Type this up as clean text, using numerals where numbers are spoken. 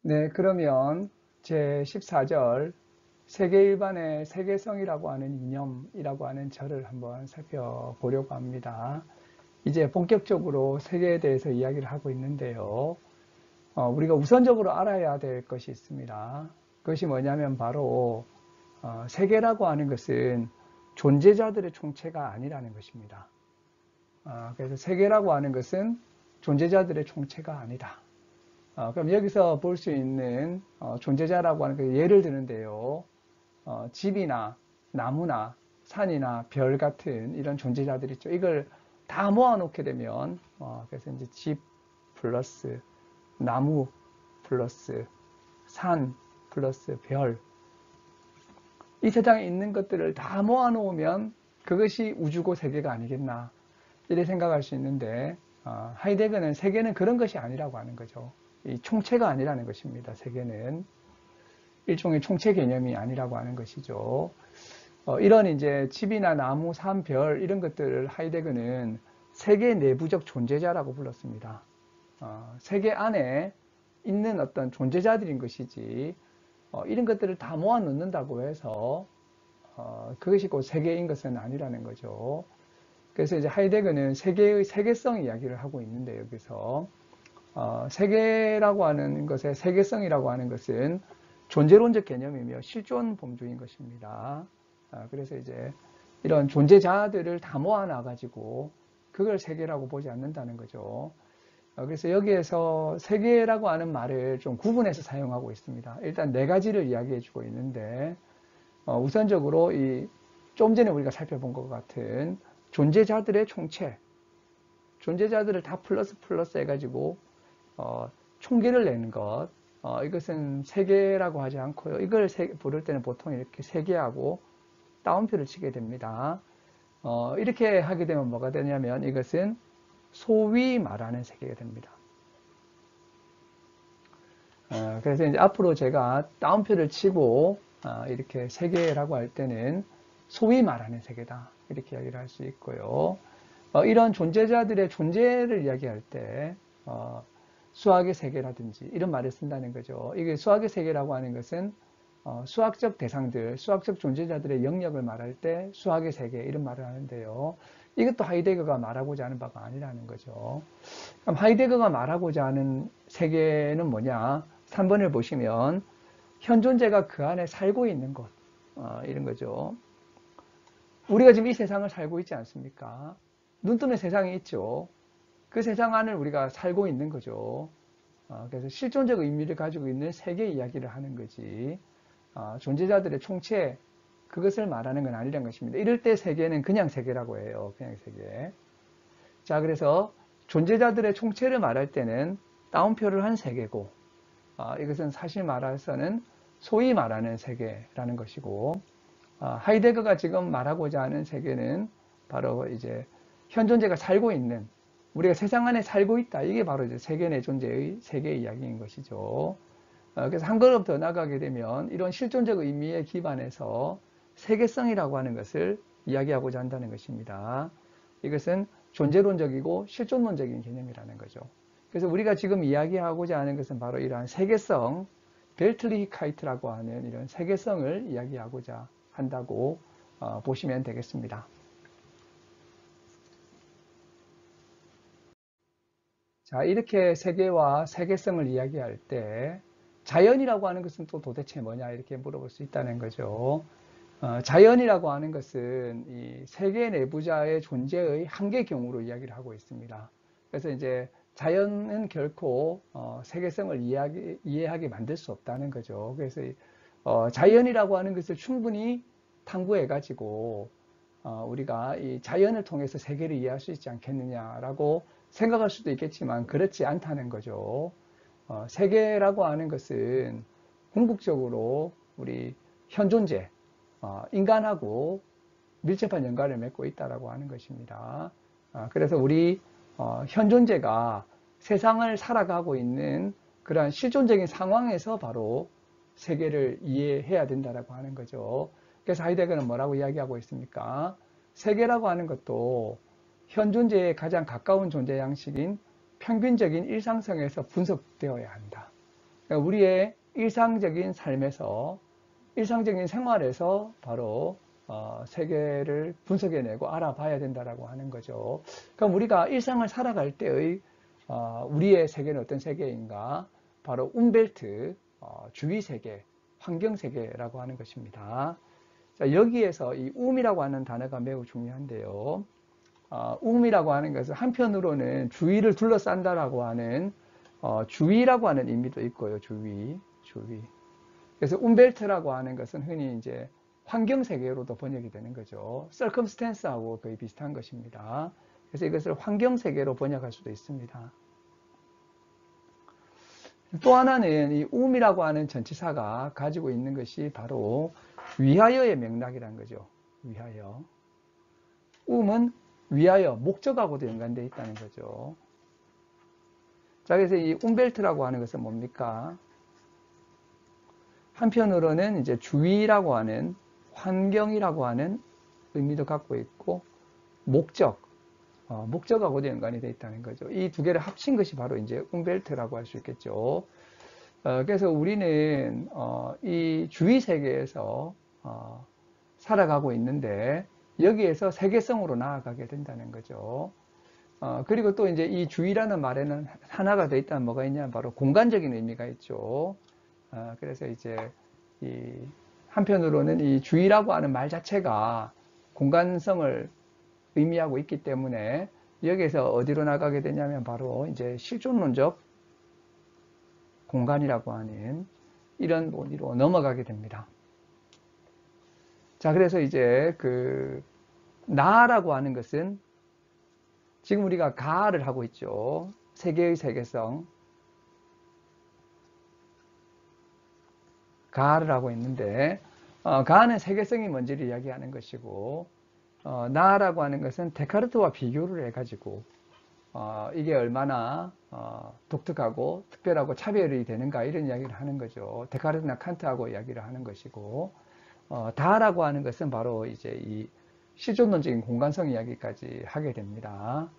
네, 그러면 제14절 세계일반의 세계성이라고 하는 이념이라고 하는 절을 한번 살펴보려고 합니다. 이제 본격적으로 세계에 대해서 이야기를 하고 있는데요. 우리가 우선적으로 알아야 될 것이 있습니다. 그것이 뭐냐면 바로 세계라고 하는 것은 존재자들의 총체가 아니라는 것입니다. 그래서 세계라고 하는 것은 존재자들의 총체가 아니다. 그럼 여기서 볼 수 있는 존재자라고 하는 그 예를 드는데요. 집이나 나무나 산이나 별 같은 이런 존재자들 있죠. 이걸 다 모아놓게 되면 그래서 이제 집 플러스 나무 플러스 산 플러스 별, 이 세상에 있는 것들을 다 모아놓으면 그것이 우주고 세계가 아니겠나 이렇게 생각할 수 있는데, 하이데거는 세계는 그런 것이 아니라고 하는 거죠. 이 총체가 아니라는 것입니다. 세계는 일종의 총체 개념이 아니라고 하는 것이죠. 이런 이제 집이나 나무, 산, 별 이런 것들을 하이데거는 세계 내부적 존재자라고 불렀습니다. 세계 안에 있는 어떤 존재자들인 것이지, 이런 것들을 다 모아 놓는다고 해서 그것이 곧 세계인 것은 아니라는 거죠. 그래서 이제 하이데거는 세계의 세계성 이야기를 하고 있는데, 여기서 세계라고 하는 것의 세계성이라고 하는 것은 존재론적 개념이며 실존 범주인 것입니다. 그래서 이제 이런 존재자들을 다 모아놔 가지고 그걸 세계라고 보지 않는다는 거죠. 그래서 여기에서 세계라고 하는 말을 좀 구분해서 사용하고 있습니다. 일단 네 가지를 이야기해 주고 있는데, 우선적으로 좀 전에 우리가 살펴본 것 같은 존재자들의 총체, 존재자들을 다 플러스 해가지고 총계를 내는 것, 이것은 세계라고 하지 않고요. 이걸 부를 때는 보통 이렇게 세계하고 따옴표를 치게 됩니다. 이렇게 하게 되면 뭐가 되냐면 이것은 소위 말하는 세계가 됩니다. 그래서 이제 앞으로 제가 따옴표를 치고 이렇게 세계라고 할 때는 소위 말하는 세계다 이렇게 이야기를 할 수 있고요. 이런 존재자들의 존재를 이야기할 때 수학의 세계라든지 이런 말을 쓴다는 거죠. 이게 수학의 세계라고 하는 것은 수학적 대상들, 수학적 존재자들의 영역을 말할 때 수학의 세계 이런 말을 하는데요. 이것도 하이데거가 말하고자 하는 바가 아니라는 거죠. 그럼 하이데거가 말하고자 하는 세계는 뭐냐? 3번을 보시면 현 존재가 그 안에 살고 있는 곳, 이런 거죠. 우리가 지금 이 세상을 살고 있지 않습니까? 눈 뜨는 세상이 있죠. 그 세상 안을 우리가 살고 있는 거죠. 그래서 실존적 의미를 가지고 있는 세계 이야기를 하는 거지, 존재자들의 총체, 그것을 말하는 건 아니라는 것입니다. 이럴 때 세계는 그냥 세계라고 해요. 그냥 세계. 자, 그래서 존재자들의 총체를 말할 때는 따옴표를 한 세계고, 이것은 사실 말해서는 소위 말하는 세계라는 것이고, 하이데거가 지금 말하고자 하는 세계는 바로 이제 현 존재가 살고 있는, 우리가 세상 안에 살고 있다. 이게 바로 이제 세계 내 존재의 세계 이야기인 것이죠. 그래서 한 걸음 더 나가게 되면 이런 실존적 의미에 기반해서 세계성이라고 하는 것을 이야기하고자 한다는 것입니다. 이것은 존재론적이고 실존론적인 개념이라는 거죠. 그래서 우리가 지금 이야기하고자 하는 것은 바로 이러한 세계성, 벨트리히카이트라고 하는 이런 세계성을 이야기하고자 한다고 보시면 되겠습니다. 자, 이렇게 세계와 세계성을 이야기할 때 자연이라고 하는 것은 또 도대체 뭐냐 이렇게 물어볼 수 있다는 거죠. 자연이라고 하는 것은 이 세계 내부자의 존재의 한계경으로 이야기를 하고 있습니다. 그래서 이제 자연은 결코 세계성을 이해하게 만들 수 없다는 거죠. 그래서 자연이라고 하는 것을 충분히 탐구해 가지고 우리가 이 자연을 통해서 세계를 이해할 수 있지 않겠느냐라고 생각할 수도 있겠지만 그렇지 않다는 거죠. 세계라고 하는 것은 궁극적으로 우리 현 존재, 인간하고 밀접한 연관을 맺고 있다라고 하는 것입니다. 그래서 우리 현 존재가 세상을 살아가고 있는 그러한 실존적인 상황에서 바로 세계를 이해해야 된다라고 하는 거죠. 그래서 하이데거는 뭐라고 이야기하고 있습니까? 세계라고 하는 것도 현 존재에 가장 가까운 존재 양식인 평균적인 일상성에서 분석되어야 한다. 그러니까 우리의 일상적인 삶에서, 일상적인 생활에서 바로 세계를 분석해내고 알아봐야 된다라고 하는 거죠. 그럼 우리가 일상을 살아갈 때의 우리의 세계는 어떤 세계인가? 바로 움벨트, 주위 세계, 환경 세계라고 하는 것입니다. 자, 여기에서 이 움이라고 하는 단어가 매우 중요한데요. 움이라고 하는 것은 한편으로는 주위를 둘러싼다라고 하는 주위라고 하는 의미도 있고요. 주위. 그래서 움벨트라고 하는 것은 흔히 이제 환경 세계로도 번역이 되는 거죠. circumstance하고 거의 비슷한 것입니다. 그래서 이것을 환경 세계로 번역할 수도 있습니다. 또 하나는 이 움이라고 하는 전치사가 가지고 있는 것이 바로 위하여의 맥락이라는 거죠. 위하여. 움은 위하여, 목적하고도 연관되어 있다는 거죠. 자, 그래서 이 움벨트라고 하는 것은 뭡니까? 한편으로는 이제 주위라고 하는, 환경이라고 하는 의미도 갖고 있고, 목적하고도 연관이 되어 있다는 거죠. 이 두 개를 합친 것이 바로 이제 움벨트라고 할 수 있겠죠. 그래서 우리는 이 주위 세계에서 살아가고 있는데 여기에서 세계성으로 나아가게 된다는 거죠. 그리고 또 이제 이 주위라는 말에는 하나가 더 있다면 뭐가 있냐면 바로 공간적인 의미가 있죠. 그래서 이제 한편으로는 이 주위라고 하는 말 자체가 공간성을 의미하고 있기 때문에 여기에서 어디로 나가게 되냐면 바로 이제 실존론적 공간이라고 하는 이런 논의로 넘어가게 됩니다. 자, 그래서 이제 나라고 하는 것은 지금 우리가 가를 하고 있죠. 세계의 세계성. 가를 하고 있는데, 가는 세계성이 뭔지를 이야기하는 것이고, 나라고 하는 것은 데카르트와 비교를 해가지고, 이게 얼마나 독특하고 특별하고 차별이 되는가 이런 이야기를 하는 거죠. 데카르트나 칸트하고 이야기를 하는 것이고, 다라고 하는 것은 바로 이제 이 실존론적인 공간성 이야기까지 하게 됩니다.